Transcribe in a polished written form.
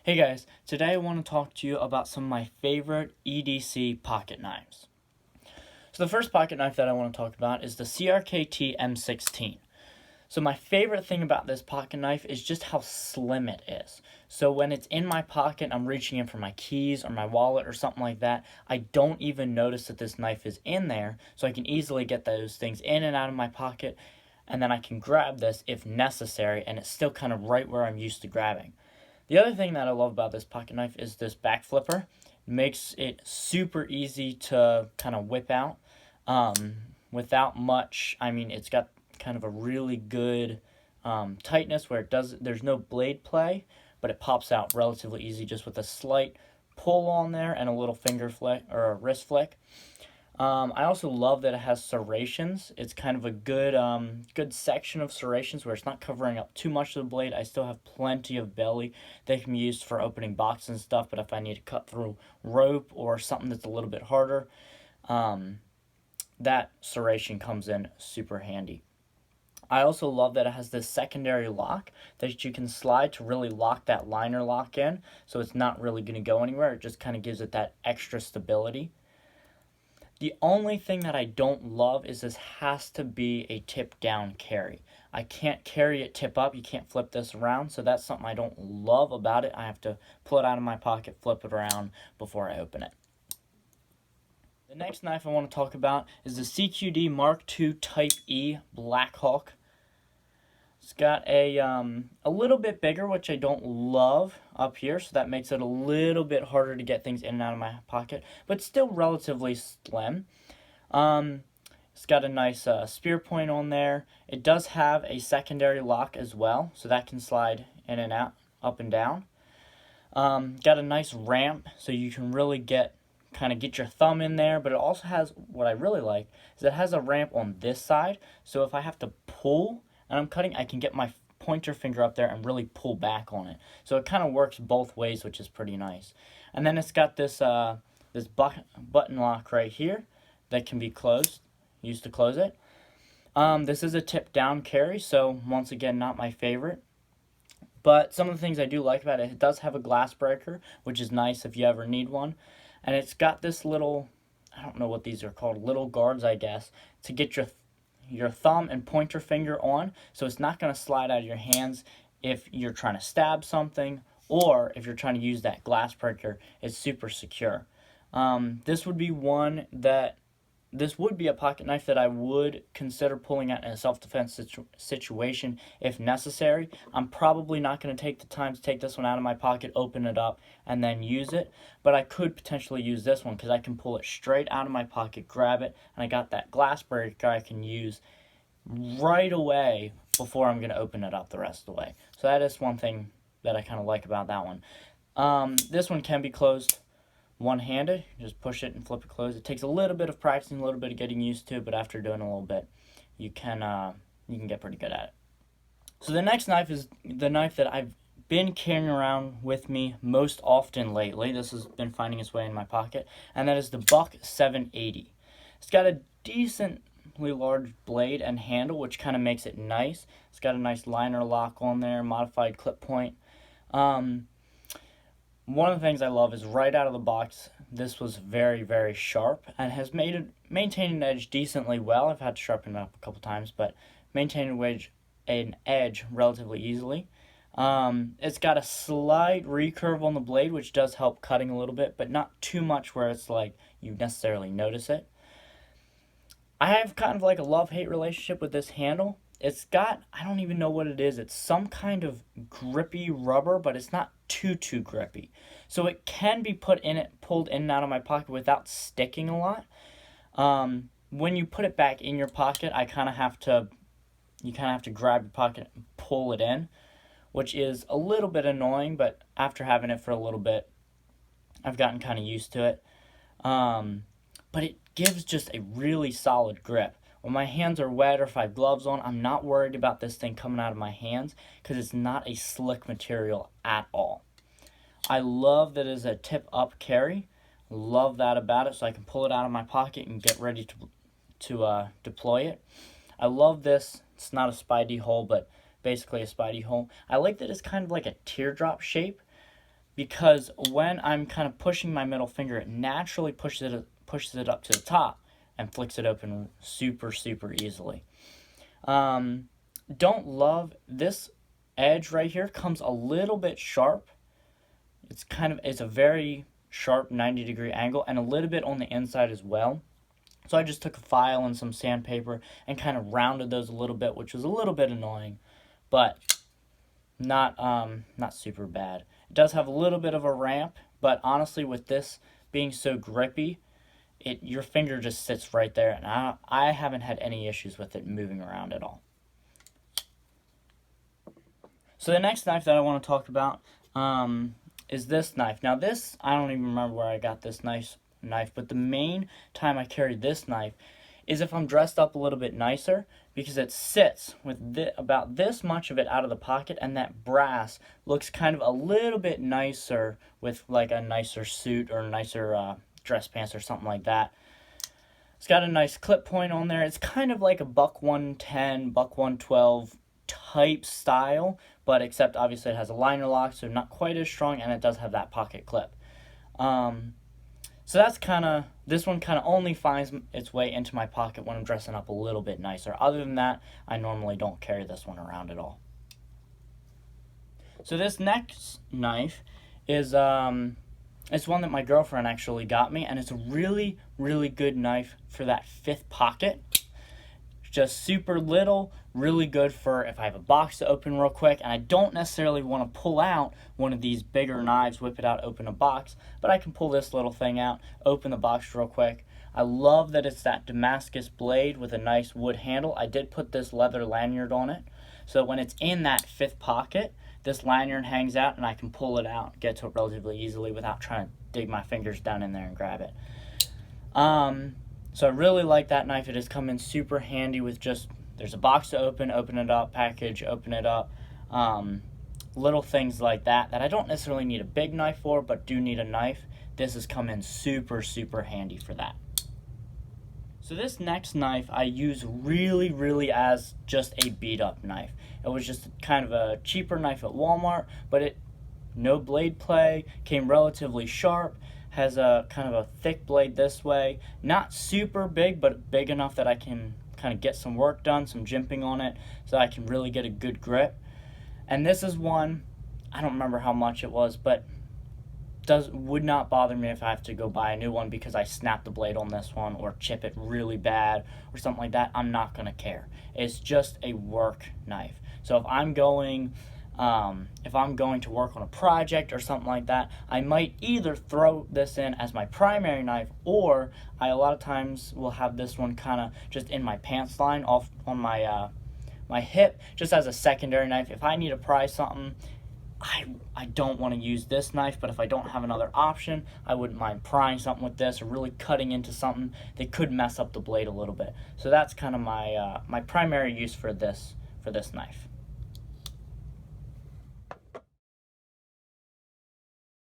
Hey guys, today I want to talk to you about some of my favorite EDC pocket knives. So the first pocket knife that I want to talk about is the CRKT M16. So my favorite thing about this pocket knife is just how slim it is. So when it's in my pocket, I'm reaching in for my keys or my wallet or something like that, I don't even notice that this knife is in there, so I can easily get those things in and out of my pocket, and then I can grab this if necessary, and it's still kind of right where I'm used to grabbing. The other thing that I love about this pocket knife is this back flipper. It makes it super easy to kind of whip out without much. I mean, it's got kind of a really good tightness where there's no blade play, but it pops out relatively easy just with a slight pull on there and a little finger flick or a wrist flick. I also love that it has serrations. It's kind of a good section of serrations where it's not covering up too much of the blade. I still have plenty of belly that can be used for opening boxes and stuff, but if I need to cut through rope or something that's a little bit harder, that serration comes in super handy. I also love that it has this secondary lock that you can slide to really lock that liner lock in, so it's not really going to go anywhere. It just kind of gives it that extra stability. The only thing that I don't love is this has to be a tip down carry. I can't carry it tip up. You can't flip this around. So that's something I don't love about it. I have to pull it out of my pocket, flip it around before I open it. The next knife I want to talk about is the CQD Mark II Type E Black Hawk. It's got a little bit bigger, which I don't love up here, so that makes it a little bit harder to get things in and out of my pocket, but still relatively slim. It's got a nice spear point on there. It does have a secondary lock as well, so that can slide in and out, up and down. Got a nice ramp, so you can really get your thumb in there, but it also has, what I really like, is it has a ramp on this side, so if I have to pull and I'm cutting, I can get my pointer finger up there and really pull back on it. So it kind of works both ways, which is pretty nice. And then it's got this button lock right here that can be closed, used to close it. This is a tip down carry, so once again, not my favorite. But some of the things I do like about it, it does have a glass breaker, which is nice if you ever need one. And it's got this little, I don't know what these are called, little guards, I guess, to get your thumb and pointer finger on, so it's not going to slide out of your hands if you're trying to stab something, or if you're trying to use that glass breaker. It's super secure. This would be a pocket knife that I would consider pulling out in a self-defense situation if necessary. I'm probably not going to take the time to take this one out of my pocket, open it up, and then use it. But I could potentially use this one because I can pull it straight out of my pocket, grab it, and I got that glass breaker I can use right away before I'm going to open it up the rest of the way. So that is one thing that I kind of like about that one. This one can be closed one-handed. You just push it and flip it closed. It takes a little bit of practicing, a little bit of getting used to, but after doing a little bit, you can get pretty good at it. So the next knife is the knife that I've been carrying around with me most often lately. This has been finding its way in my pocket, and that is the Buck 780. It's got a decently large blade and handle, which kind of makes it nice. It's got a nice liner lock on there, modified clip point. One of the things I love is right out of the box, this was very, very sharp and has maintained an edge decently well. I've had to sharpen it up a couple times, but maintained an edge relatively easily. It's got a slight recurve on the blade, which does help cutting a little bit, but not too much where it's like you necessarily notice it. I have kind of like a love-hate relationship with this handle. It's got, I don't even know what it is. It's some kind of grippy rubber, but it's not too grippy. So it can be pulled in and out of my pocket without sticking a lot. When you put it back in your pocket, you kind of have to grab your pocket and pull it in, which is a little bit annoying, but after having it for a little bit, I've gotten kind of used to it. But it gives just a really solid grip. When my hands are wet or if I have gloves on, I'm not worried about this thing coming out of my hands because it's not a slick material at all. I love that it is a tip-up carry. Love that about it, so I can pull it out of my pocket and get ready to deploy it. I love this. It's not a Spidey hole, but basically a Spidey hole. I like that it's kind of like a teardrop shape. because when I'm kind of pushing my middle finger, it naturally pushes it up to the top and flicks it open super, super easily. Don't love this edge right here, comes a little bit sharp. It's a very sharp 90-degree angle and a little bit on the inside as well. So I just took a file and some sandpaper and kind of rounded those a little bit, which was a little bit annoying, but not super bad. It does have a little bit of a ramp, but honestly, with this being so grippy, your finger just sits right there, and I haven't had any issues with it moving around at all. So the next knife that I want to talk about is this knife. Now this, I don't even remember where I got this knife, but the main time I carry this knife is if I'm dressed up a little bit nicer, because it sits with about this much of it out of the pocket, and that brass looks kind of a little bit nicer with like a nicer suit or nicer dress pants or something like that. It's got a nice clip point on there. It's kind of like a buck 110, buck 112 type style, but except obviously it has a liner lock, so not quite as strong, and it does have that pocket clip. So that's this one kind of only finds its way into my pocket when I'm dressing up a little bit nicer. Other than that, I normally don't carry this one around at all. So this next knife is it's one that my girlfriend actually got me, and it's a really, really good knife for that fifth pocket. Just super little, really good for if I have a box to open real quick and I don't necessarily want to pull out one of these bigger knives, whip it out, open a box, but I can pull this little thing out, open the box real quick. I love that it's that Damascus blade with a nice wood handle. I did put this leather lanyard on it, so when it's in that fifth pocket, this lanyard hangs out and I can pull it out, get to it relatively easily without trying to dig my fingers down in there and grab it. So I really like that knife. It has come in super handy with just, there's a box to open it up, package, open it up. Little things like that I don't necessarily need a big knife for, but do need a knife. This has come in super, super handy for that. So this next knife I use really, really as just a beat up knife. It was just kind of a cheaper knife at Walmart, but no blade play, came relatively sharp. Has a kind of a thick blade this way, not super big, but big enough that I can kind of get some work done, some jimping on it, so I can really get a good grip. And this is one, I don't remember how much it was, but would not bother me if I have to go buy a new one because I snap the blade on this one or chip it really bad or something like that. I'm not gonna care. It's just a work knife. So if I'm going to work on a project or something like that, I might either throw this in as my primary knife, or I a lot of times will have this one kind of just in my pants line off on my my hip, just as a secondary knife. If I need to pry something, I don't want to use this knife, but if I don't have another option, I wouldn't mind prying something with this or really cutting into something that could mess up the blade a little bit. So that's kind of my my primary use for this knife.